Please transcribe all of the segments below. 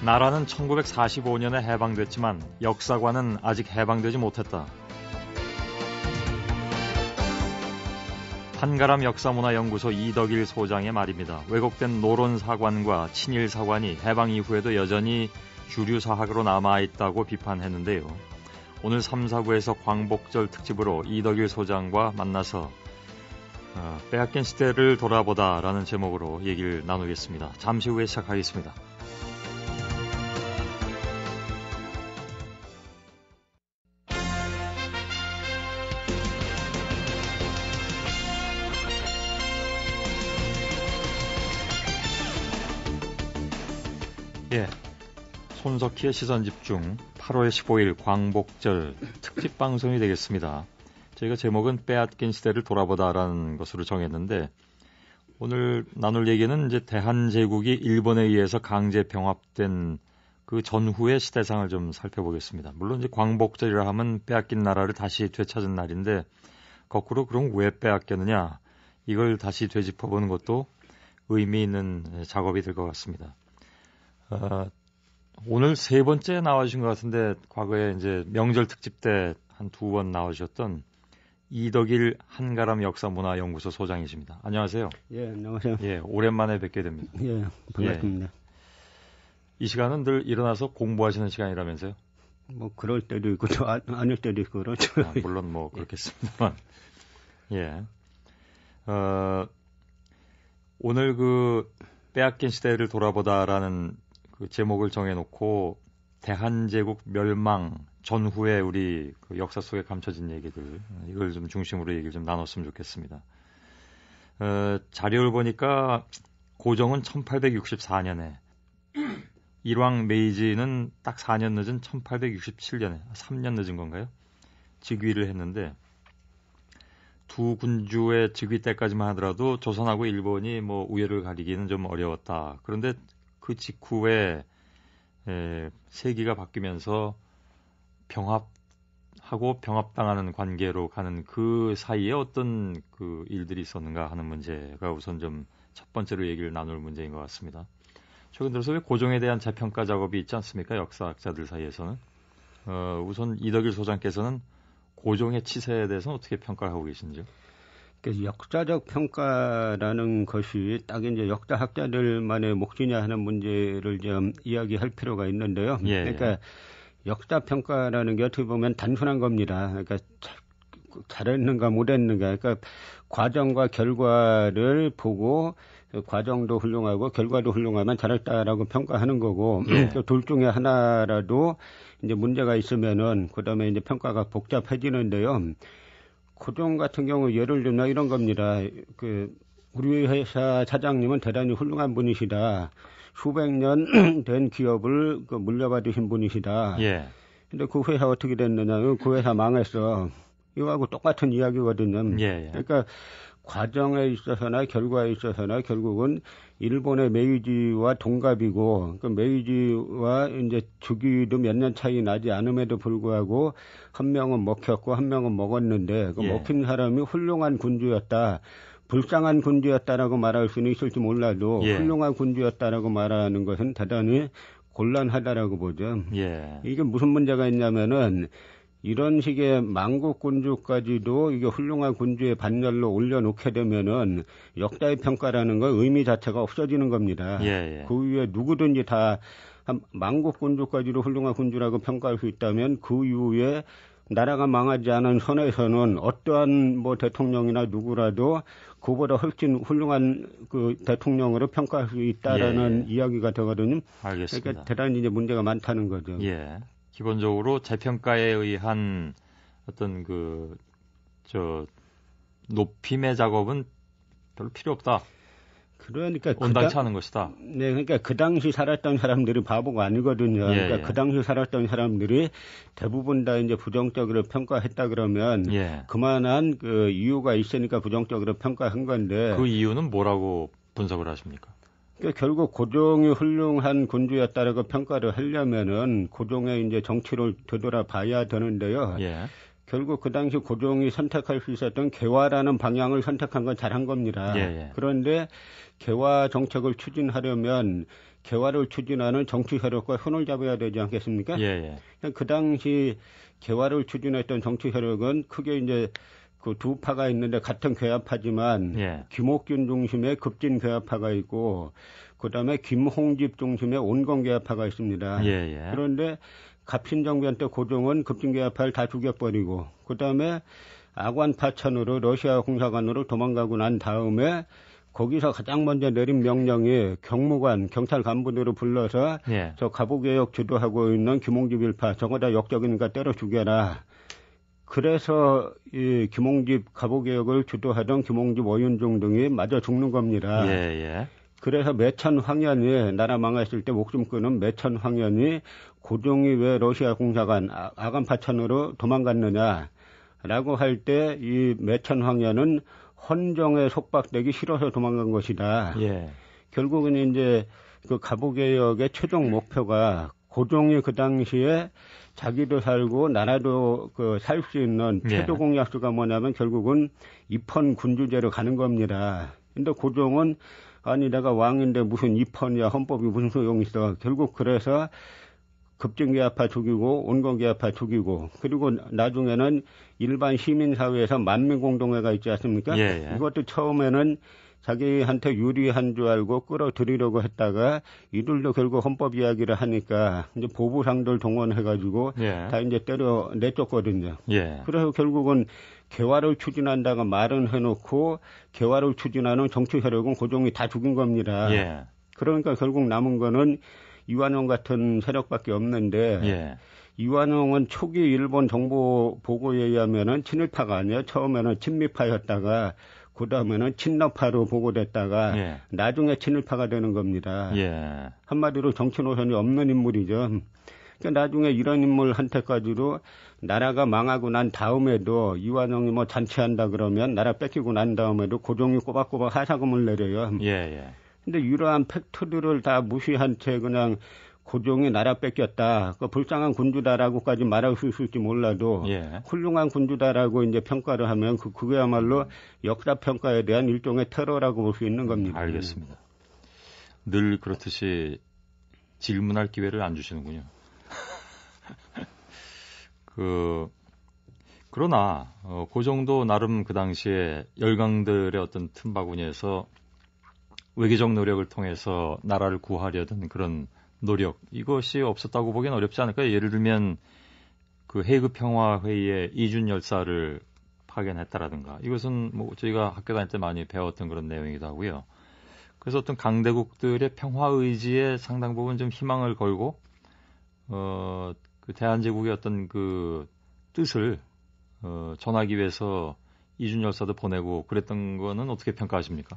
나라는 1945년에 해방됐지만 역사관은 아직 해방되지 못했다. 한가람 역사문화연구소 이덕일 소장의 말입니다. 왜곡된 노론사관과 친일사관이 해방 이후에도 여전히 주류사학으로 남아있다고 비판했는데요. 오늘 3, 4부에서 광복절 특집으로 이덕일 소장과 만나서 빼앗긴 시대를 돌아보다라는 제목으로 얘기를 나누겠습니다. 잠시 후에 시작하겠습니다. 손석희의 시선집중 8월 15일 광복절 특집 방송이 되겠습니다. 저희가 제목은 빼앗긴 시대를 돌아보다라는 것으로 정했는데 오늘 나눌 얘기는 이제 대한제국이 일본에 의해서 강제 병합된 그 전후의 시대상을 좀 살펴보겠습니다. 물론 이제 광복절이라 하면 빼앗긴 나라를 다시 되찾은 날인데 거꾸로 그럼 왜 빼앗겼느냐 이걸 다시 되짚어보는 것도 의미 있는 작업이 될 것 같습니다. 오늘 세 번째 나와주신 것 같은데 과거에 이제 명절 특집 때 한 2번 나와주셨던 이덕일 한가람 역사문화연구소 소장이십니다. 안녕하세요. 예, 안녕하세요. 예, 오랜만에 뵙게 됩니다. 예, 반갑습니다. 예. 이 시간은 늘 일어나서 공부하시는 시간이라면서요? 뭐 그럴 때도 있고 아닐 때도 있고 그렇죠. 물론 뭐 그렇겠습니다만. 예. 오늘 그 빼앗긴 시대를 돌아보다라는 그 제목을 정해놓고 대한제국 멸망 전후에 우리 그 역사 속에 감춰진 얘기들 이걸 좀 중심으로 얘기를 좀 나눴으면 좋겠습니다. 자료를 보니까 고종은 1864년에 일왕 메이지는 딱 4년 늦은 1867년에 3년 늦은 건가요? 즉위를 했는데 두 군주의 즉위 때까지만 하더라도 조선하고 일본이 뭐 우열을 가리기는 좀 어려웠다. 그런데 그 직후에 세기가 바뀌면서 병합하고 병합당하는 관계로 가는 그 사이에 어떤 그 일들이 있었는가 하는 문제가 우선 좀 첫 번째로 얘기를 나눌 문제인 것 같습니다. 최근 들어서 왜 고종에 대한 재평가 작업이 있지 않습니까? 역사학자들 사이에서는. 우선 이덕일 소장께서는 고종의 치세에 대해서는 어떻게 평가를 하고 계신지요? 역사적 평가라는 것이 딱 이제 역사학자들만의 몫이냐 하는 문제를 좀 이야기할 필요가 있는데요. 예, 그러니까 역사 평가라는 게 어떻게 보면 단순한 겁니다. 그러니까 잘했는가 못했는가. 그러니까 과정과 결과를 보고 과정도 훌륭하고 결과도 훌륭하면 잘했다라고 평가하는 거고 예. 둘 중에 하나라도 이제 문제가 있으면은 그다음에 이제 평가가 복잡해지는데요. 고종 같은 경우 예를 들면 이런 겁니다. 우리 회사 사장님은 대단히 훌륭한 분이시다. 수백 년 된 기업을 물려받으신 분이시다. 예. 근데 그 회사 어떻게 됐느냐? 그 회사 망했어. 이거하고 똑같은 이야기거든요. 예. 그러니까 과정에 있어서나 결과에 있어서나 결국은 일본의 메이지와 동갑이고, 그 메이지와 이제 주기도 몇 년 차이 나지 않음에도 불구하고 한 명은 먹혔고 한 명은 먹었는데 그 먹힌 사람이 훌륭한 군주였다. 불쌍한 군주였다라고 말할 수는 있을지 몰라도 훌륭한 군주였다라고 말하는 것은 대단히 곤란하다라고 보죠. 이게 무슨 문제가 있냐면은 이런 식의 망국 군주까지도 이게 훌륭한 군주의 반열로 올려놓게 되면은 역사의 평가라는 건 의미 자체가 없어지는 겁니다. 그 위에 누구든지 다 망국 군주까지도 훌륭한 군주라고 평가할 수 있다면 그 이후에 나라가 망하지 않은 선에서는 어떠한 뭐 대통령이나 누구라도 그보다 훨씬 훌륭한 그 대통령으로 평가할 수 있다라는 이야기가 되거든요. 알겠습니다. 그러니까 대단히 이제 문제가 많다는 거죠. 기본적으로 재평가에 의한 어떤 높임의 작업은 별로 필요 없다. 그러니까 온당치 않은 것이다. 네, 그러니까 그 당시 살았던 사람들이 바보가 아니거든요. 그러니까 그 당시 살았던 사람들이 대부분 다 이제 부정적으로 평가했다 그러면 그만한 그 이유가 있으니까 부정적으로 평가한 건데 그 이유는 뭐라고 분석을 하십니까? 그러니까 결국 고종이 훌륭한 군주였다라고 평가를 하려면은 고종의 이제 정치를 되돌아봐야 되는데요. 결국 그 당시 고종이 선택할 수 있었던 개화라는 방향을 선택한 건 잘한 겁니다. 그런데 개화 정책을 추진하려면 개화를 추진하는 정치 세력과 손을 잡아야 되지 않겠습니까? 예, 예. 그 당시 개화를 추진했던 정치 세력은 크게 이제 그 두 파가 있는데 같은 개화파지만 예. 김옥균 중심의 급진 개화파가 있고 그다음에 김홍집 중심의 온건 개화파가 있습니다. 예, 예. 그런데 갑신정변 때 고종은 급진 개화파를 다 죽여버리고 그다음에 아관파천으로 러시아 공사관으로 도망가고 난 다음에 거기서 가장 먼저 내린 명령이 경무관, 경찰 간부들을 불러서 예. 저 갑오개혁 주도하고 있는 김홍집 일파 저거 다 역적이니까 때려 죽여라. 그래서 이 김홍집 갑오개혁을 주도하던 김홍집 오윤종 등이 맞아 죽는 겁니다. 예, 예. 그래서 매천 황현이 나라 망했을 때 목숨 끊은 매천 황현이 고종이 왜 러시아 공사관 아간파천으로 도망갔느냐라고 할 때 이 매천 황현은 헌정에 속박되기 싫어서 도망간 것이다. 예. 결국은 이제 그 갑오개혁의 최종 목표가 고종이 그 당시에 자기도 살고 나라도 그 살 수 있는 최저 공약수가 뭐냐면 결국은 입헌 군주제로 가는 겁니다. 근데 고종은 아니 내가 왕인데 무슨 입헌이야 헌법이 무슨 소용이 있어. 결국 그래서 급진개화파 죽이고 온건개화파 죽이고 그리고 나중에는 일반 시민사회에서 만민공동회가 있지 않습니까? 예, 예. 이것도 처음에는 자기한테 유리한 줄 알고 끌어들이려고 했다가 이들도 결국 헌법 이야기를 하니까 이제 보부상들 동원해가지고 예. 다 이제 때려 내쫓거든요. 예. 그래서 결국은 개화를 추진한다가 말은 해놓고 개화를 추진하는 정치 세력은 고종이 다 죽인 겁니다. 예. 그러니까 결국 남은 거는 이완용 같은 세력밖에 없는데 예. 이완용은 초기 일본 정보 보고에 의하면은 친일파가 아니에요. 처음에는 친미파였다가 그 다음에는 친러파로 보고됐다가 예. 나중에 친일파가 되는 겁니다. 예. 한마디로 정치 노선이 없는 인물이죠. 그러니까 나중에 이런 인물한테까지도 나라가 망하고 난 다음에도 이완용이 뭐 잔치한다 그러면 나라 뺏기고 난 다음에도 고종이 꼬박꼬박 하사금을 내려요. 예, 예. 근데 이러한 팩트들을 다 무시한 채 그냥 고종이 나라 뺏겼다. 그 불쌍한 군주다라고까지 말할 수 있을지 몰라도 예. 훌륭한 군주다라고 이제 평가를 하면 그거야말로 역사 평가에 대한 일종의 테러라고 볼 수 있는 겁니다. 알겠습니다. 늘 그렇듯이 질문할 기회를 안 주시는군요. 그러나 그 정도 나름 그 당시에 열강들의 어떤 틈바구니에서 외교적 노력을 통해서 나라를 구하려던 그런 노력, 이것이 없었다고 보기는 어렵지 않을까요? 예를 들면 그 헤이그 평화회의에 이준 열사를 파견했다라든가, 이것은 뭐 저희가 학교 다닐 때 많이 배웠던 그런 내용이기도 하고요. 그래서 어떤 강대국들의 평화 의지에 상당 부분 좀 희망을 걸고 그 대한제국의 어떤 그 뜻을 전하기 위해서 이준 열사도 보내고 그랬던 거는 어떻게 평가하십니까?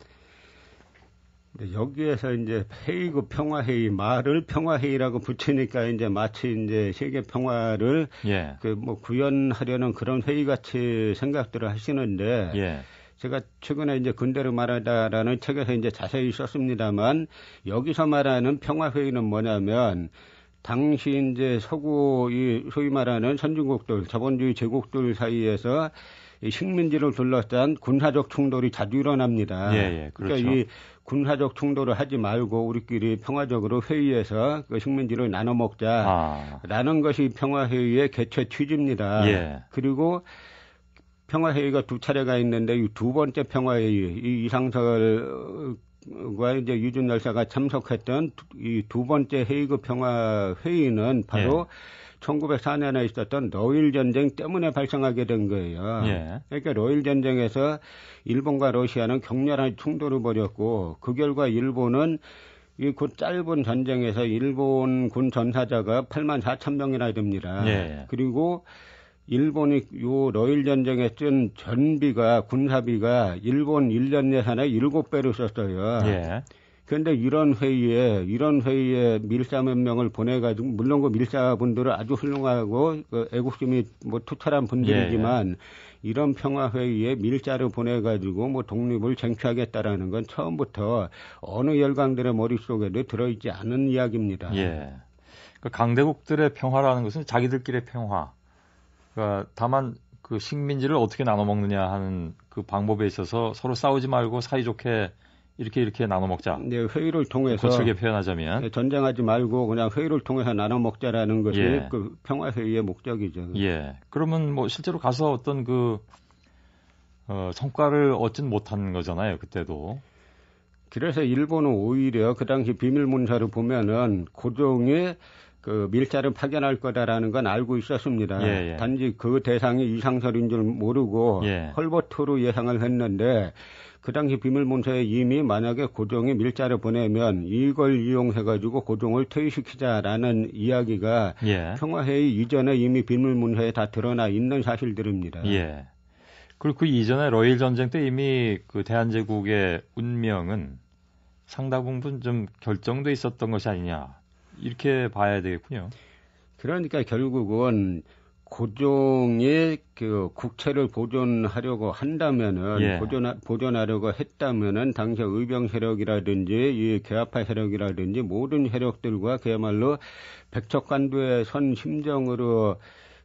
여기에서 이제 헤이그 평화회의 말을 평화회의라고 붙이니까 이제 마치 이제 세계 평화를 예. 그 뭐 구현하려는 그런 회의 같이 생각들을 하시는데 예. 제가 최근에 이제 근대를 말하다라는 책에서 이제 자세히 썼습니다만 여기서 말하는 평화회의는 뭐냐면 당시 이제 서구 이 소위 말하는 선진국들 자본주의 제국들 사이에서 이 식민지를 둘러싼 군사적 충돌이 자주 일어납니다. 예, 예, 그렇죠. 그러니까 이 군사적 충돌을 하지 말고 우리끼리 평화적으로 회의해서 그 식민지를 나눠 먹자라는 것이 평화회의의 개최 취지입니다. 예. 그리고 평화회의가 두 차례가 있는데 이 두 번째 평화회의, 이 이상설과 이제 이준 열사가 참석했던 이 두 번째 헤이그 평화회의는 바로 1904년에 있었던 러일 전쟁 때문에 발생하게 된 거예요. 예. 그러니까 러일 전쟁에서 일본과 러시아는 격렬한 충돌을 벌였고 그 결과 일본은 이 그 짧은 전쟁에서 일본 군 전사자가 84,000명이나 됩니다. 예. 그리고 일본이 요 러일 전쟁에 쓴 전비가 군사비가 일본 1년 예산의 7배를 썼어요. 예. 그런데 이런 회의에 밀사 몇 명을 보내가지고 물론 그 밀사분들은 아주 훌륭하고 그 애국심이 뭐 투철한 분들이지만 이런 평화회의에 밀사를 보내가지고 뭐 독립을 쟁취하겠다라는 건 처음부터 어느 열강들의 머릿속에도 들어있지 않은 이야기입니다. 예. 그 강대국들의 평화라는 것은 자기들끼리의 평화. 그러니까 다만 그 식민지를 어떻게 나눠 먹느냐 하는 그 방법에 있어서 서로 싸우지 말고 사이좋게 이렇게 나눠 먹자. 네, 회의를 통해서 거칠게 표현하자면 전쟁하지 말고 그냥 회의를 통해서 나눠 먹자라는 것이 예. 그 평화 회의의 목적이죠. 예. 그러면 뭐 실제로 가서 어떤 그 성과를 얻진 못한 거잖아요. 그때도. 그래서 일본은 오히려 그 당시 비밀 문서를 보면은 고종이 그 밀자를 파견할 거다라는 건 알고 있었습니다. 예, 예. 단지 그 대상이 이상설인 줄 모르고 예. 헐버트로 예상을 했는데 그 당시 비밀 문서에 이미 만약에 고종이 밀자를 보내면 이걸 이용해가지고 고종을 퇴위시키자라는 이야기가 예. 평화회의 이전에 이미 비밀 문서에 다 드러나 있는 사실들입니다. 예. 그리고 그 이전에 러일 전쟁 때 이미 그 대한제국의 운명은 상당 부분 좀 결정돼 있었던 것이 아니냐 이렇게 봐야 되겠군요. 그러니까 결국은 고종이 그 국채를 보존하려고 한다면은 예. 보존하려고 했다면은 당시 의병 세력이라든지 이 개화파 세력이라든지 모든 세력들과 그야말로 백척간두의 선 심정으로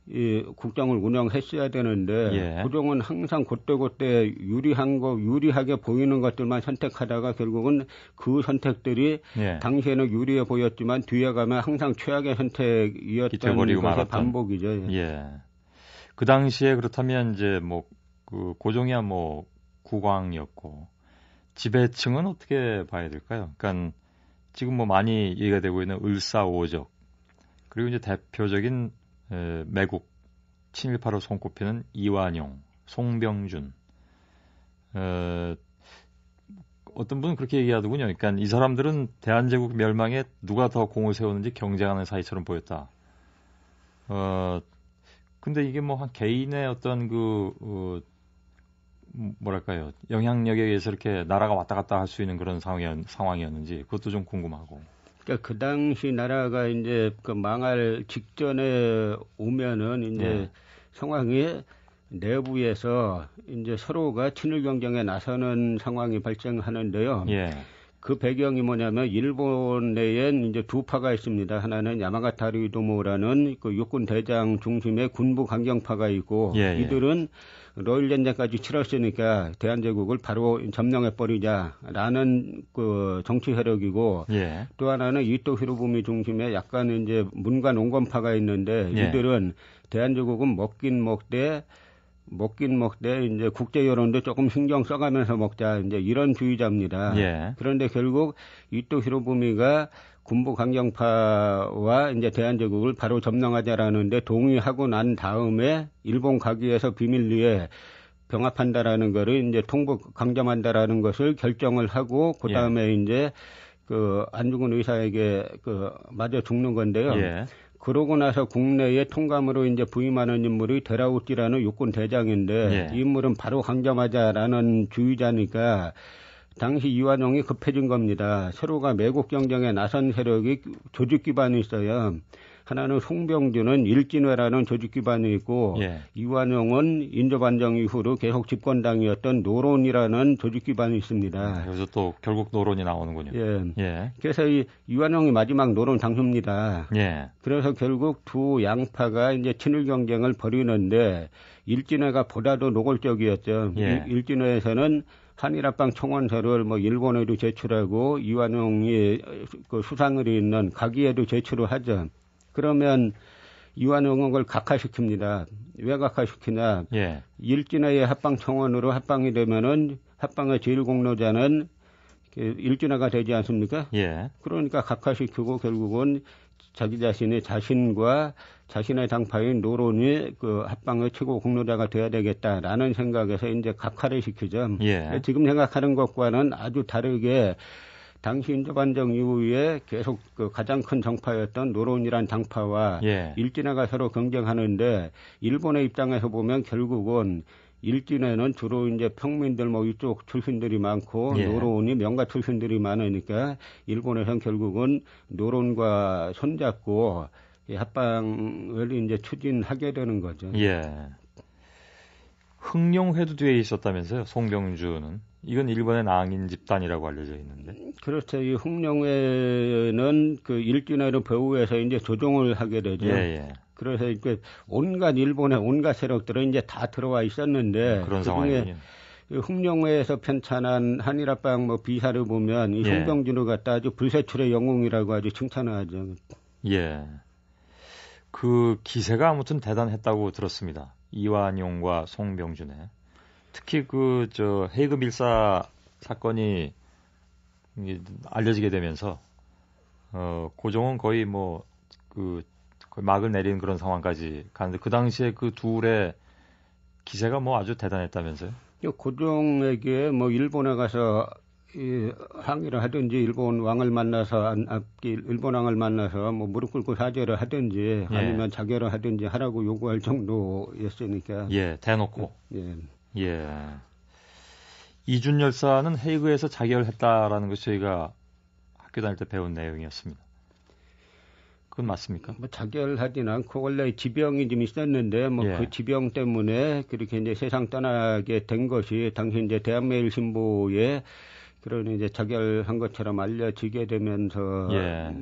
이 국정을 운영했어야 되는데 예. 고종은 항상 그때그때 유리하게 보이는 것들만 선택하다가 결국은 그 선택들이 예. 당시에는 유리해 보였지만 뒤에 가면 항상 최악의 선택이었던 것의 말았던. 반복이죠. 예. 그 당시에 그렇다면 이제 뭐 그 고종이야 뭐 국왕이었고 지배층은 어떻게 봐야 될까요? 그러니까 지금 뭐 많이 얘기가 되고 있는 을사오적 그리고 이제 대표적인 매국 친일파로 손꼽히는 이완용, 송병준. 어떤 분은 그렇게 얘기하더군요. 그러니까 이 사람들은 대한제국 멸망에 누가 더 공을 세우는지 경쟁하는 사이처럼 보였다. 근데 이게 뭐 한 개인의 어떤 뭐랄까요. 영향력에 의해서 이렇게 나라가 왔다 갔다 할 수 있는 그런 상황이었는지 그것도 좀 궁금하고. 그러니까 그 당시 나라가 이제 그 망할 직전에 오면은 이제 상황이 내부에서 이제 서로가 친일 경쟁에 나서는 상황이 발생하는데요. 예. 그 배경이 뭐냐면 일본 내엔 이제 두 파가 있습니다. 하나는 야마가타 류도모라는 그 육군 대장 중심의 군부 강경파가 있고 예. 이들은 러일 전쟁까지 치렀으니까 대한제국을 바로 점령해 버리자라는 그 정치 세력이고 예. 또 하나는 이토 히로부미 중심의 약간 이제 문과 농건파가 있는데 이들은 대한제국은 먹긴 먹되 이제 국제 여론도 조금 신경 써가면서 먹자 이제 이런 주의자입니다. 예. 그런데 결국 이토 히로부미가 군부 강경파와 이제 대한제국을 바로 점령하자라는데 동의하고 난 다음에 일본 가기에서 비밀리에 병합한다라는 거를 이제 통북 강점한다라는 것을 결정을 하고 그 다음에 이제 그 안 죽은 의사에게 그 맞아 죽는 건데요. 예. 그러고 나서 국내에 통감으로 이제 부임하는 인물이 데라우찌라는 육군 대장인데 이 인물은 바로 강점하자라는 주의자니까 당시 이완용이 급해진 겁니다. 서로가 매국 경쟁에 나선 세력이 조직 기반이 있어요. 하나는 송병준은 일진회라는 조직 기반이 있고 이완용은 인조반정 이후로 계속 집권당이었던 노론이라는 조직 기반이 있습니다. 여기서 또 결국 노론이 나오는군요. 예. 그래서 이 이완용이 마지막 노론 당수입니다. 그래서 결국 두 양파가 이제 친일 경쟁을 벌이는데 일진회가 보다도 노골적이었죠. 일진회에서는 한일합방 청원서를 뭐 일본에도 제출하고 이완용이 그 수상을 있는 가기에도 제출을 하죠. 그러면 이완용은 그걸 각하시킵니다. 왜 각하시키냐? 일진회의 합방 청원으로 합방이 되면은 합방의 제일 공로자는 일진회가 되지 않습니까? 그러니까 각하시키고 결국은 자기 자신이 자신과 자신의 당파인 노론이 그 합방의 최고 공로자가 돼야 되겠다라는 생각에서 이제 각하를 시키죠. 지금 생각하는 것과는 아주 다르게 당시 인조반정 이후에 계속 그 가장 큰 정파였던 노론이란 당파와 일진회가 서로 경쟁하는데 일본의 입장에서 보면 결국은 일진회는 주로 이제 평민들 뭐 이쪽 출신들이 많고 노론이 명가 출신들이 많으니까 일본에서는 결국은 노론과 손잡고 합방을 이제 추진하게 되는 거죠. 흥룡회도 뒤에 있었다면서요, 송병주는? 이건 일본의 낭인 집단이라고 알려져 있는데. 그렇죠. 이 흥룡회는 그 일진회를 배후해서 이제 조종을 하게 되죠. 그래서 이렇게 온갖 일본의 온갖 세력들은 이제 다 들어와 있었는데 그런 상황이군요. 흑룡회에서 편찬한 한일합방 뭐 비사를 보면 이 예. 송병준을 갖다 아주 불세출의 영웅이라고 아주 칭찬을 하죠. 예. 그 기세가 아무튼 대단했다고 들었습니다. 이완용과 송병준의. 특히 헤이그 밀사 사건이 알려지게 되면서 고종은 거의 거의 막을 내리는 그런 상황까지 가는데 그 당시에 그 둘의 기세가 아주 대단했다면서요? 고종에게 일본에 가서 항의를 하든지 일본 왕을 만나서 일본 왕을 만나서 무릎 꿇고 사죄를 하든지 예. 아니면 자결을 하든지 하라고 요구할 정도였으니까. 예, 대놓고. 예. 예. 이준 열사는 헤이그에서 자결했다라는 것이 저희가 학교 다닐 때 배운 내용이었습니다. 그건 맞습니까? 자결하진 않고 원래 지병이 좀 있었는데 예. 그 지병 때문에 그렇게 이제 세상 떠나게 된 것이 당시 이제 대한매일신보에 그런 이제 자결한 것처럼 알려지게 되면서 예.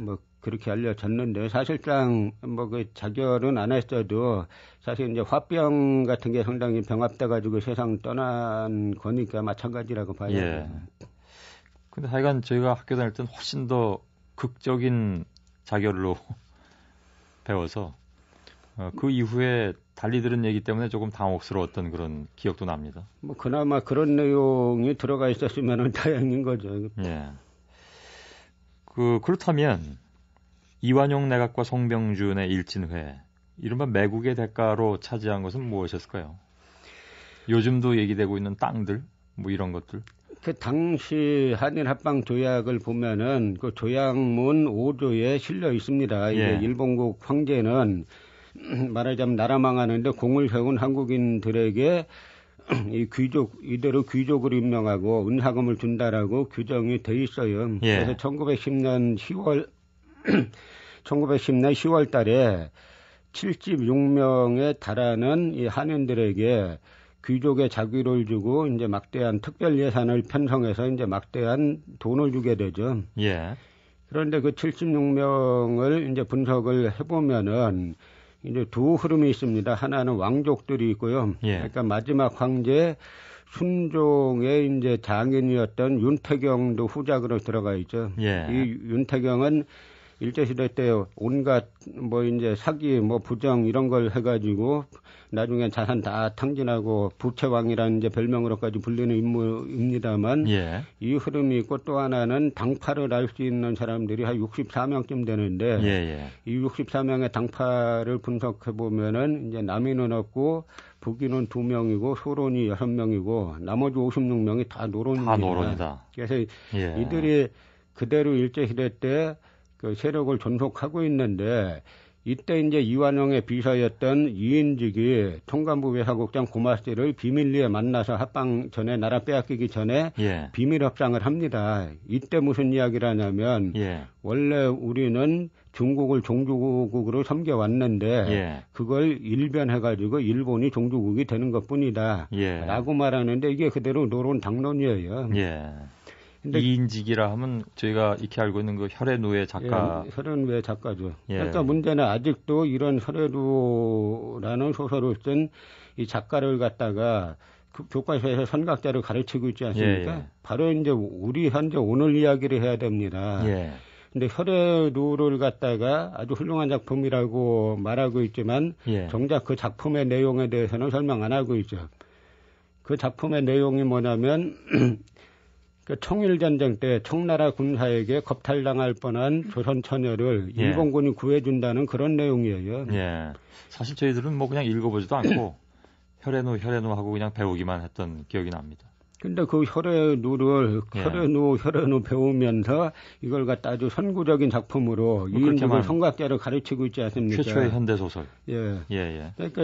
그렇게 알려졌는데 사실상 그 자결은 안 했어도 사실 이제 화병 같은 게 상당히 병합돼 가지고 세상 떠난 거니까 마찬가지라고 봐요. 예. 근데 하여간 저희가 학교 다닐 때는 훨씬 더 극적인 자결로 배워서 그 이후에 달리 들은 얘기 때문에 조금 당혹스러웠던 그런 기억도 납니다. 그나마 그런 내용이 들어가 있었으면 다행인 거죠. 예. 그렇다면 이완용 내각과 송병준의 일진회, 이른바 매국의 대가로 차지한 것은 무엇이었을까요? 요즘도 얘기되고 있는 땅들, 이런 것들. 그 당시 한일 합방 조약을 보면은 그 조약문 5조에 실려 있습니다. 이게 일본국 황제는 말하자면 나라 망하는데 공을 세운 한국인들에게 이대로 귀족으로 임명하고 은하금을 준다라고 규정이 돼 있어요. 예. 그래서 1910년 10월 달에 76명에 달하는 이 한인들에게 귀족의 자귀를 주고 이제 막대한 특별 예산을 편성해서 이제 막대한 돈을 주게 되죠. 예. 그런데 그 76명을 이제 분석을 해보면은 이제 두 흐름이 있습니다. 하나는 왕족들이 있고요. 예. 그러니까 마지막 황제 순종의 이제 장인이었던 윤태경도 후작으로 들어가 있죠. 예. 이 윤태경은 일제시대 때 온갖 이제 사기 부정 이런 걸 해가지고 나중에 자산 다 탕진하고 부채왕이라는 이제 별명으로까지 불리는 인물입니다만 예. 이 흐름이 있고 또 하나는 당파를 알 수 있는 사람들이 한 64명쯤 되는데 예. 이 64명의 당파를 분석해 보면은 이제 남인은 없고 북인은 2명이고 소론이 6명이고 나머지 56명이 다 노론입니다. 다 노론이다. 그래서 이들이 그대로 일제시대 때 그 세력을 존속하고 있는데 이때 이제 이완용의 비서였던 이인직이 통감부 외사국장 고마스를 비밀리에 만나서 합방 전에 나라 빼앗기기 전에 비밀 협상을 합니다. 이때 무슨 이야기를 하냐면 원래 우리는 중국을 종주국으로 섬겨왔는데 그걸 일변해가지고 일본이 종주국이 되는 것뿐이다. 라고 말하는데 이게 그대로 노론 당론이에요. 이인직이라 하면 저희가 익히 알고 있는 그 혈의누의 작가. 혈의누의 작가죠. 그러니까 문제는 아직도 이런 혈의누라는 소설을 쓴 이 작가를 갖다가 그 교과서에서 선각자를 가르치고 있지 않습니까? 바로 이제 우리 현재 오늘 이야기를 해야 됩니다. 근데 혈의누를 갖다가 아주 훌륭한 작품이라고 말하고 있지만 정작 그 작품의 내용에 대해서는 설명 안 하고 있죠. 그 작품의 내용이 뭐냐면 그 청일전쟁 때 청나라 군사에게 겁탈당할 뻔한 조선 처녀를 일본군이 구해준다는 그런 내용이에요. 사실 저희들은 그냥 읽어보지도 않고 혈의누 하고 그냥 배우기만 했던 기억이 납니다. 근데 그 혈의누를 혈의누 배우면서 이걸 갖다 아주 선구적인 작품으로 이인직을 성각자를 가르치고 있지 않습니까? 최초의 현대 소설. 그러니까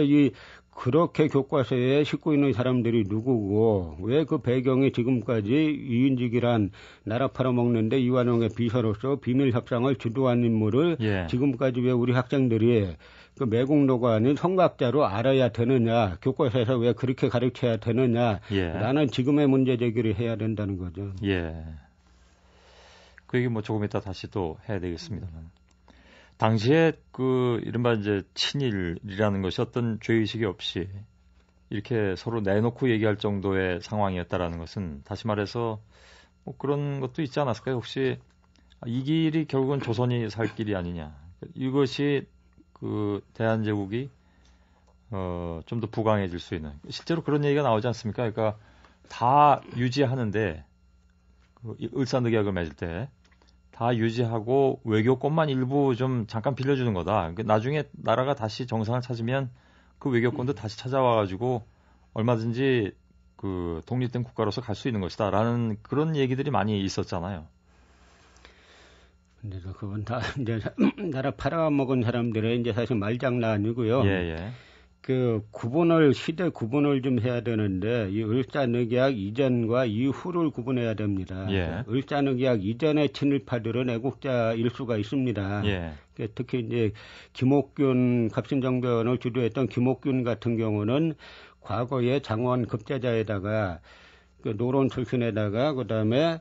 그렇게 교과서에 싣고 있는 사람들이 누구고 왜 그 배경이 지금까지 이인직이란 나라 팔아먹는데 이완용의 비서로서 비밀 협상을 주도한 인물을 지금까지 왜 우리 학생들이 그 매국노가 아닌 성각자로 알아야 되느냐, 교과서에서 왜 그렇게 가르쳐야 되느냐, 라는 지금의 문제 제기를 해야 된다는 거죠. 그 얘기 조금 이따 다시 또 해야 되겠습니다만. 당시에 이른바 이제 친일이라는 것이 어떤 죄의식이 없이 이렇게 서로 내놓고 얘기할 정도의 상황이었다라는 것은 다시 말해서 뭐 그런 것도 있지 않았을까요? 혹시 이 길이 결국은 조선이 살 길이 아니냐. 이것이 그 대한제국이 좀 더 부강해질 수 있는 실제로 그런 얘기가 나오지 않습니까? 그러니까 다 유지하는데 그 을사늑약을 맺을 때 다 유지하고 외교권만 일부 좀 잠깐 빌려주는 거다. 그러니까 나중에 나라가 다시 정상을 찾으면 그 외교권도 다시 찾아와가지고 얼마든지 그 독립된 국가로서 갈 수 있는 것이다라는 그런 얘기들이 많이 있었잖아요. 근데 그건 다 이제 나라 팔아먹은 사람들의 이제 사실 말장난이고요. 예, 예. 그 시대 구분을 좀 해야 되는데 이 을사늑약 이전과 이후를 구분해야 됩니다. 예. 을사늑약 이전의 친일파들은 애국자일 수가 있습니다. 예. 특히 이제 김옥균 갑신정변을 주도했던 김옥균 같은 경우는 과거에 장원 급제자에다가 그 노론 출신에다가 그다음에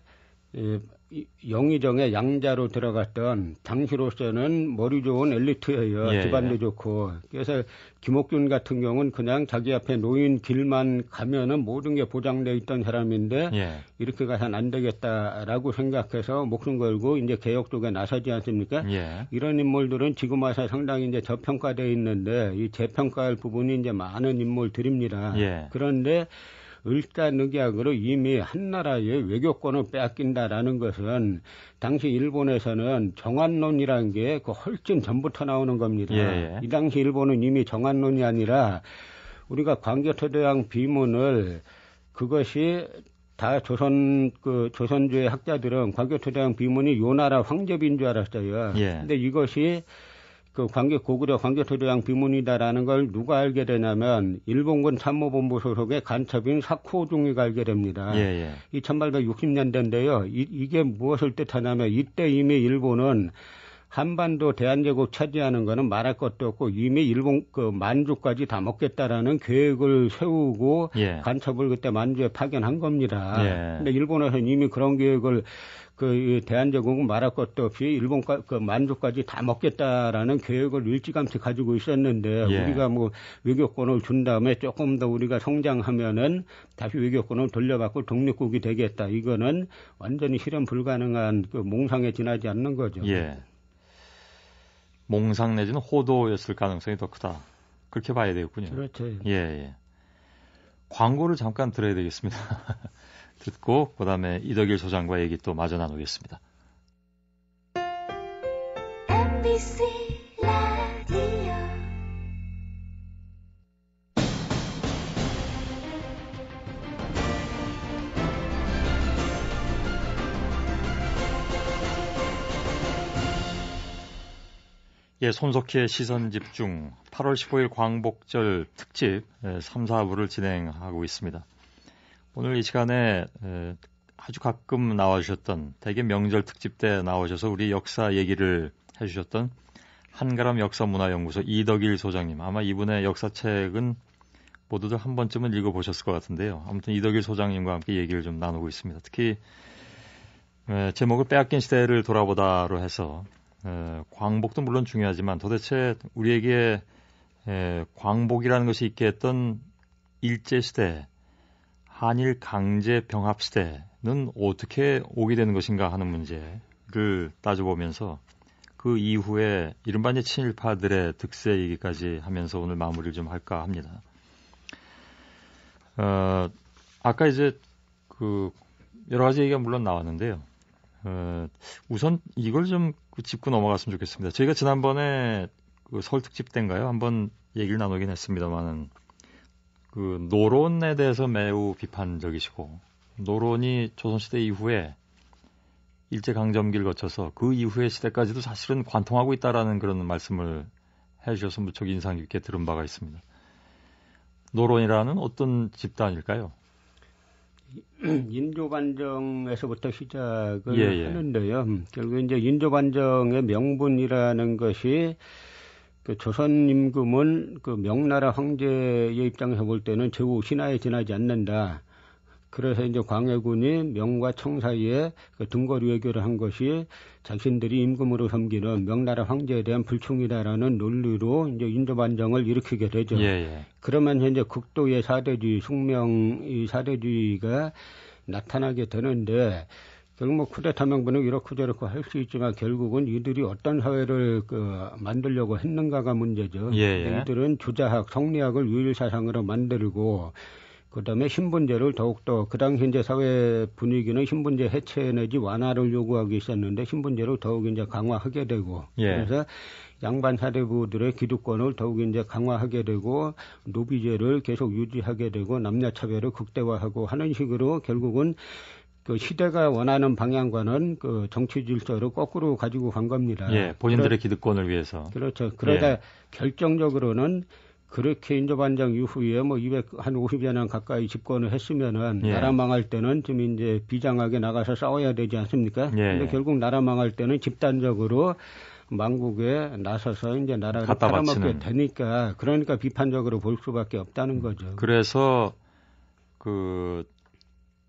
영의정의 양자로 들어갔던 당시로서는 머리 좋은 엘리트예요. 예, 집안도 예. 좋고. 그래서 김옥균 같은 경우는 그냥 자기 앞에 놓인 길만 가면은 모든 게 보장돼 있던 사람인데 예. 이렇게 가서는 안 되겠다라고 생각해서 목숨 걸고 이제 개혁 쪽에 나서지 않습니까? 예. 이런 인물들은 지금 와서 상당히 이제 저평가돼 있는데 이 재평가할 부분이 이제 많은 인물들입니다. 예. 그런데 을사늑약으로 이미 한 나라의 외교권을 빼앗긴다라는 것은 당시 일본에서는 정한론이라는 게 그 훨씬 전부터 나오는 겁니다. 예. 이 당시 일본은 이미 정한론이 아니라 우리가 광교토대왕 비문을 그것이 다 조선주의 학자들은 광교토대왕 비문이 요나라 황제비인 줄 알았어요. 예. 근데 이것이 그 고구려 광교토대왕 비문이다라는 걸 누가 알게 되냐면 일본군 참모본부 소속의 간첩인 사쿠오중이가 알게 됩니다. 예. 이 1860년대인데요. 이게 무엇을 뜻하냐면 이때 이미 일본은 한반도 대한제국 차지하는 거는 말할 것도 없고 이미 일본 그 만주까지 다 먹겠다라는 계획을 세우고 예. 간첩을 그때 만주에 파견한 겁니다. 예. 근데 일본에서는 이미 그런 계획을 그 대한제국은 말할 것도 없이 일본 그 만주까지 다 먹겠다라는 계획을 일찌감치 가지고 있었는데 예. 우리가 뭐 외교권을 준 다음에 조금 더 우리가 성장하면은 다시 외교권을 돌려받고 독립국이 되겠다. 이거는 완전히 실현 불가능한 그 몽상에 지나지 않는 거죠. 예. 몽상 내지는 호도였을 가능성이 더 크다. 그렇게 봐야 되겠군요. 그렇죠. 예. 광고를 잠깐 들어야 되겠습니다. 듣고 그다음에 이덕일 소장과 얘기 또 마저 나누겠습니다. MBC 라디오 예, 손석희의 시선집중 8월 15일 광복절 특집 3, 4부를 진행하고 있습니다. 오늘 이 시간에 아주 가끔 나와주셨던 대개 명절 특집 때 나오셔서 우리 역사 얘기를 해주셨던 한가람 역사문화연구소 이덕일 소장님. 아마 이분의 역사책은 모두들 한 번쯤은 읽어보셨을 것 같은데요. 아무튼 이덕일 소장님과 함께 얘기를 좀 나누고 있습니다. 특히 제목을 빼앗긴 시대를 돌아보다로 해서 광복도 물론 중요하지만 도대체 우리에게 광복이라는 것이 있게 했던 일제시대 한일 강제 병합 시대는 어떻게 오게 되는 것인가 하는 문제를 따져보면서 그 이후에 이른바 이제 친일파들의 득세 얘기까지 하면서 오늘 마무리를 좀 할까 합니다. 아까 이제 그 여러 가지 얘기가 물론 나왔는데요. 우선 이걸 좀 짚고 넘어갔으면 좋겠습니다. 저희가 지난번에 그 설 특집 때인가요? 한번 얘기를 나누긴 했습니다만은 그 노론에 대해서 매우 비판적이시고 노론이 조선시대 이후에 일제강점기를 거쳐서 그 이후의 시대까지도 사실은 관통하고 있다라는 그런 말씀을 해주셔서 무척 인상 깊게 들은 바가 있습니다. 노론이라는 어떤 집단일까요? 인조반정에서부터 시작을 하는데요. 결국 이제 인조반정의 명분이라는 것이 그 조선 임금은 그 명나라 황제의 입장에서 볼 때는 제후 신하에 지나지 않는다. 그래서 이제 광해군이 명과 청 사이에 그 등거리 외교를 한 것이 자신들이 임금으로 섬기는 명나라 황제에 대한 불충이다라는 논리로 이제 인조반정을 일으키게 되죠. 예, 예. 그러면 이제 극도의 사대주의, 숙명의 사대주의가 나타나게 되는데 결국 뭐 쿠데타 명분은 이렇고 저렇고 할 수 있지만 결국은 이들이 어떤 사회를 만들려고 했는가가 문제죠. 예, 예. 이들은 주자학, 성리학을 유일 사상으로 만들고 그다음에 신분제를 더욱더 그 당시 이제 사회 분위기는 신분제 해체 내지 완화를 요구하고 있었는데 신분제를 더욱 이제 강화하게 되고 예. 그래서 양반 사대부들의 기득권을 더욱 이제 강화하게 되고 노비제를 계속 유지하게 되고 남녀 차별을 극대화하고 하는 식으로 결국은 그 시대가 원하는 방향과는 그 정치 질서를 거꾸로 가지고 간 겁니다. 예, 본인들의 기득권을 위해서. 그렇죠. 그러다 예. 결정적으로는 그렇게 인조반정 이후에 뭐 250여 년 가까이 집권을 했으면은 예. 나라 망할 때는 좀 이제 비장하게 나가서 싸워야 되지 않습니까? 예. 근데 결국 나라 망할 때는 집단적으로 망국에 나서서 이제 나라를 팔아먹게 되니까 그러니까 비판적으로 볼 수밖에 없다는 거죠. 그래서 그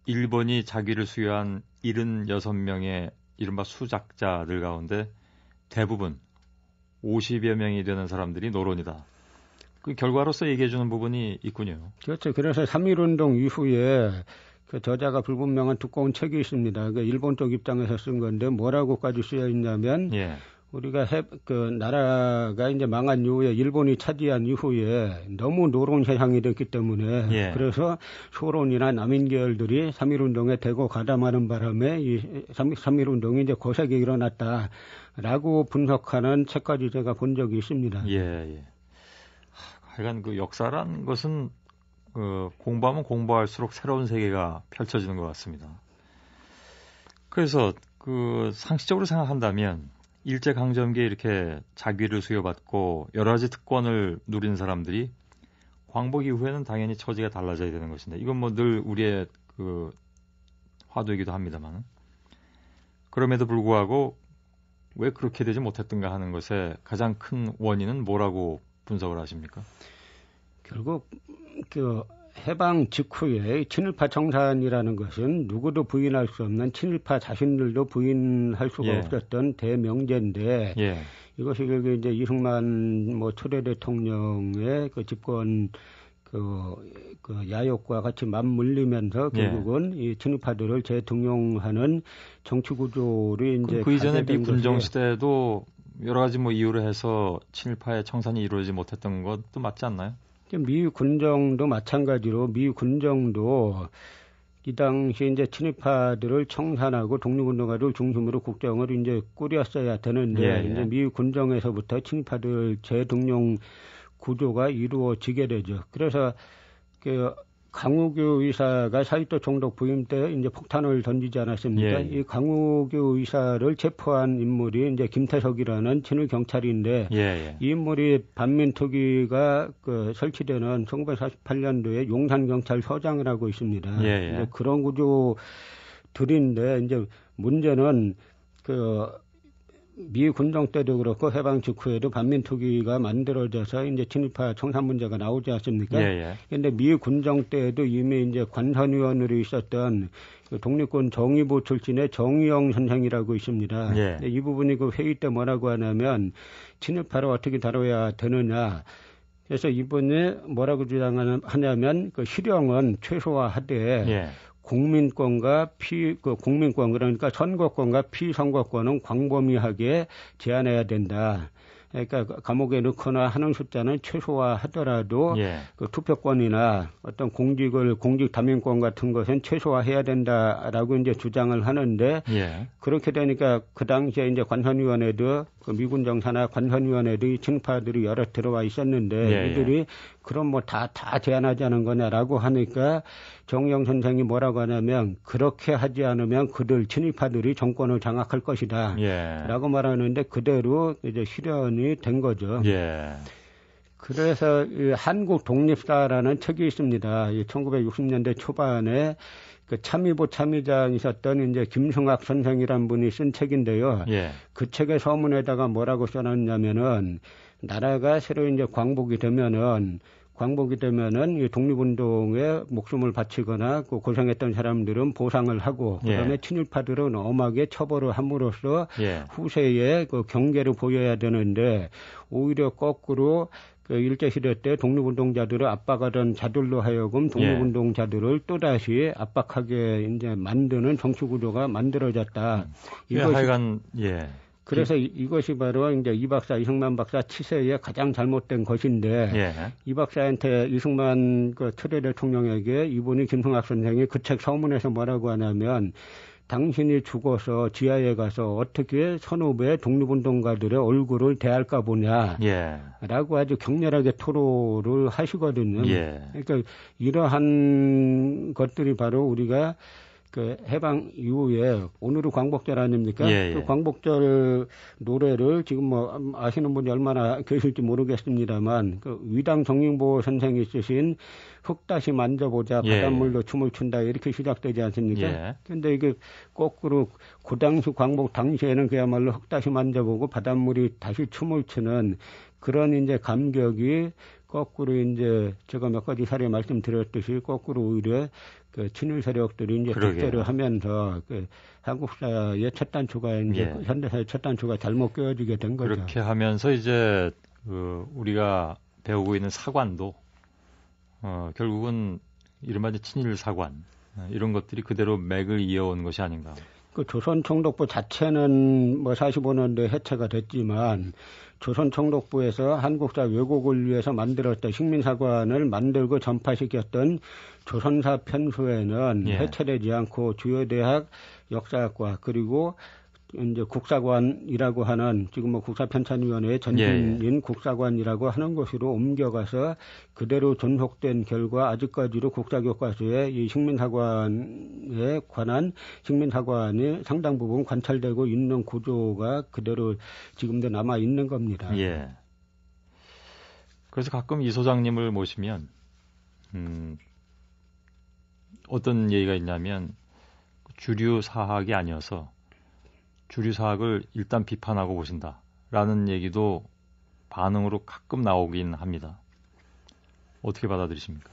일본이 자기를 수여한 76명의 이른바 수작자들 가운데 대부분 50여 명이 되는 사람들이 노론이다. 그 결과로서 얘기해주는 부분이 있군요. 그렇죠. 그래서 3.1운동 이후에 그 저자가 불분명한 두꺼운 책이 있습니다. 그 일본 쪽 입장에서 쓴 건데 뭐라고까지 쓰여 있냐면 예. 우리가 그 나라가 이제 망한 이후에 일본이 차지한 이후에 너무 노론 세상이 됐기 때문에 예. 그래서 소론이나 남인 계열들이 3.1운동에 대거 가담하는 바람에 이 3.1운동이 이제 거세게 일어났다라고 분석하는 책까지 제가 본 적이 있습니다. 예, 예. 하여간 그 역사란 것은 공부하면 공부할수록 새로운 세계가 펼쳐지는 것 같습니다. 그래서 그 상식적으로 생각한다면 일제강점기에 이렇게 자귀를 수여받고 여러 가지 특권을 누린 사람들이 광복 이후에는 당연히 처지가 달라져야 되는 것인데 이건 뭐 늘 우리의 그 화두이기도 합니다만 그럼에도 불구하고 왜 그렇게 되지 못했던가 하는 것의 가장 큰 원인은 뭐라고 분석을 하십니까? 결국 그 해방 직후에 친일파 청산이라는 것은 누구도 부인할 수 없는 친일파 자신들도 부인할 수가 예. 없었던 대명제인데 예. 이것이 결국 이제 이승만 뭐 초대 대통령의 그 집권 그 야욕과 같이 맞물리면서 결국은 이 친일파들을 재등용하는 정치 구조를 이제 그 이전에 미군정 시대에도 여러 가지 뭐 이유로 해서 친일파의 청산이 이루어지지 못했던 것도 맞지 않나요? 미 군정도 마찬가지로 미 군정도 이 당시 이제 친일파들을 청산하고 독립운동가들 중심으로 국정을 이제 꾸렸어야 되는데 예, 예. 이제 미 군정에서부터 친일파들 재등용 구조가 이루어지게 되죠. 그래서 그 강우규 의사가 사이토 총독 부임 때 이제 폭탄을 던지지 않았습니까? 예. 이 강우규 의사를 체포한 인물이 이제 김태석이라는 친일 경찰인데 예. 이 인물이 반민특위가 그 설치되는 1948년도에 용산 경찰서장을 하고 있습니다. 예. 이제 그런 구조들인데 이제 문제는 그 미 군정 때도 그렇고 해방 직후에도 반민특위가 만들어져서 이제 친일파 청산 문제가 나오지 않습니까? 그런데 미 군정 때에도 이미 이제 관선위원으로 있었던 그 독립군 정의부 출신의 정의영 선생이라고 있습니다. 이 부분이 그 회의 때 뭐라고 하냐면 친일파를 어떻게 다뤄야 되느냐. 그래서 이번에 뭐라고 주장하냐면 그 실형은 최소화하되 국민권과 국민권 그러니까 선거권과 피선거권은 광범위하게 제한해야 된다. 그러니까 감옥에 넣거나 하는 숫자는 최소화하더라도 그 투표권이나 어떤 공직 담임권 같은 것은 최소화해야 된다라고 이제 주장을 하는데 그렇게 되니까 그 당시에 이제 관선위원회도 그 미군 정사나 관선위원회도 이 친파들이 여러 들어와 있었는데 이들이 그럼 뭐 다 제한하자는 거냐라고 하니까 정영 선생이 뭐라고 하냐면 그렇게 하지 않으면 그들 친일파들이 정권을 장악할 것이다. 라고 말하는데 그대로 이제 실현이 된 거죠. 그래서 이 한국 독립사라는 책이 있습니다. 1960년대 초반에 그 참의보 참의장이셨던 이제 김승학 선생이란 분이 쓴 책인데요. 그 책의 서문에다가 뭐라고 써놨냐면은 나라가 새로 이제 광복이 되면은 광복이 되면은 독립운동에 목숨을 바치거나 고생했던 사람들은 보상을 하고 그다음에 친일파들은 엄하게 처벌을 함으로써 후세에 그 경계를 보여야 되는데 오히려 거꾸로 그 일제시대 때 독립운동자들을 압박하던 자들로 하여금 독립운동자들을 또다시 압박하게 이제 만드는 정치구조가 만들어졌다. 이것이 하여간 그래서 이것이 바로 이제 이 박사, 이승만 박사 치세의 가장 잘못된 것인데 이 박사한테 이승만 그 초대 대통령에게 이분이 김승학 선생이 그 책 서문에서 뭐라고 하냐면 당신이 죽어서 지하에 가서 어떻게 선후배 독립운동가들의 얼굴을 대할까 보냐라고 아주 격렬하게 토로를 하시거든요. 그러니까 이러한 것들이 바로 우리가 그 해방 이후에 오늘은 광복절 아닙니까? 그 광복절 노래를 지금 뭐 아시는 분이 얼마나 계실지 모르겠습니다만 그 위당 정인보 선생이 쓰신 흙 다시 만져보자 바닷물로 춤을 춘다 이렇게 시작되지 않습니까? 근데 이게 거꾸로 그 당시 광복 당시에는 그야말로 흙 다시 만져보고 바닷물이 다시 춤을 추는 그런 이제 감격이 거꾸로 이제 제가 몇 가지 사례 말씀드렸듯이 거꾸로 오히려 그 친일 세력들이 이제 득세를 하면서 그 한국사의 첫 단추가 이제 현대사의 첫 단추가 잘못 꿰어지게 된 거죠. 그렇게 하면서 이제 그 우리가 배우고 있는 사관도 결국은 이른바 친일 사관 이런 것들이 그대로 맥을 이어온 것이 아닌가. 그 조선총독부 자체는 뭐 45년도에 해체가 됐지만 조선총독부에서 한국사 왜곡을 위해서 만들었던 식민사관을 만들고 전파시켰던 조선사 편수에는 해체되지 않고 주요 대학 역사학과 그리고 이제 국사관이라고 하는 지금 뭐 국사편찬위원회의 전신인 국사관이라고 하는 곳으로 옮겨가서 그대로 존속된 결과 아직까지도 국사교과서에 이 식민사관에 관한 식민사관이 상당 부분 관찰되고 있는 구조가 그대로 지금도 남아 있는 겁니다. 그래서 가끔 이 소장님을 모시면 어떤 얘기가 있냐면 주류 사학이 아니어서 주류 사학을 일단 비판하고 보신다라는 얘기도 반응으로 가끔 나오긴 합니다. 어떻게 받아들이십니까?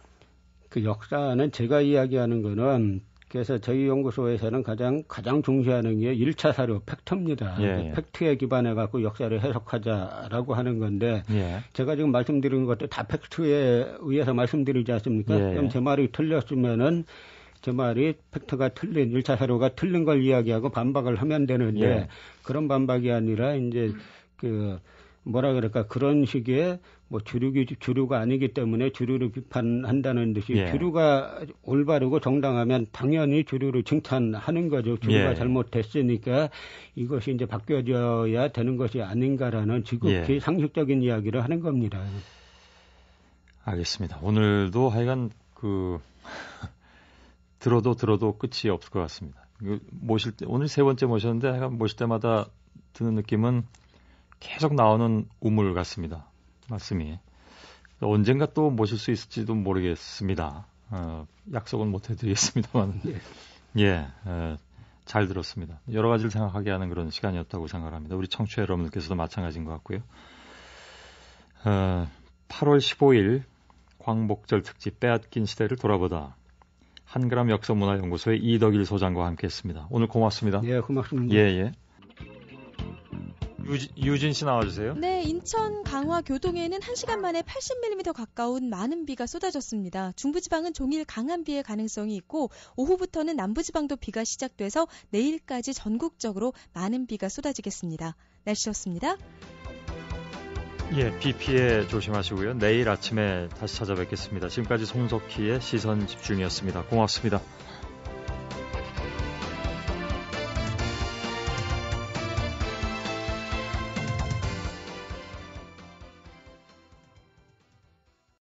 그 역사는 제가 이야기하는 거는 그래서 저희 연구소에서는 가장 중시하는 게 1차 사료 팩트입니다. 팩트에 기반해 갖고 역사를 해석하자라고 하는 건데 제가 지금 말씀드리는 것도 다 팩트에 의해서 말씀드리지 않습니까? 그럼 제 말이 틀렸으면은 제 말이 팩트가 틀린 1차 사료가 틀린 걸 이야기하고 반박을 하면 되는데 그런 반박이 아니라 이제 그 뭐라 그럴까 그런 식의 뭐 주류가 아니기 때문에 주류를 비판한다는 듯이 주류가 올바르고 정당하면 당연히 주류를 칭찬하는 거죠. 주류가 잘못됐으니까 이것이 이제 바뀌어져야 되는 것이 아닌가라는 지극히 상식적인 이야기를 하는 겁니다. 알겠습니다. 오늘도 하여간 들어도 끝이 없을 것 같습니다. 모실 때, 오늘 세 번째 모셨는데, 모실 때마다 드는 느낌은 계속 나오는 우물 같습니다. 말씀이. 언젠가 또 모실 수 있을지도 모르겠습니다. 약속은 못 해드리겠습니다만. 잘 들었습니다. 여러 가지를 생각하게 하는 그런 시간이었다고 생각합니다. 우리 청취자 여러분들께서도 마찬가지인 것 같고요. 8월 15일 광복절 특집 빼앗긴 시대를 돌아보다 한그람 역사문화연구소의 이덕일 소장과 함께했습니다. 오늘 고맙습니다. 고맙습니다. 유진 씨 나와주세요. 네, 인천 강화 교동에는 1시간 만에 80mm 가까운 많은 비가 쏟아졌습니다. 중부지방은 종일 강한 비의 가능성이 있고 오후부터는 남부지방도 비가 시작돼서 내일까지 전국적으로 많은 비가 쏟아지겠습니다. 날씨였습니다. 비 피해 조심하시고요. 내일 아침에 다시 찾아뵙겠습니다. 지금까지 손석희의 시선집중이었습니다. 고맙습니다.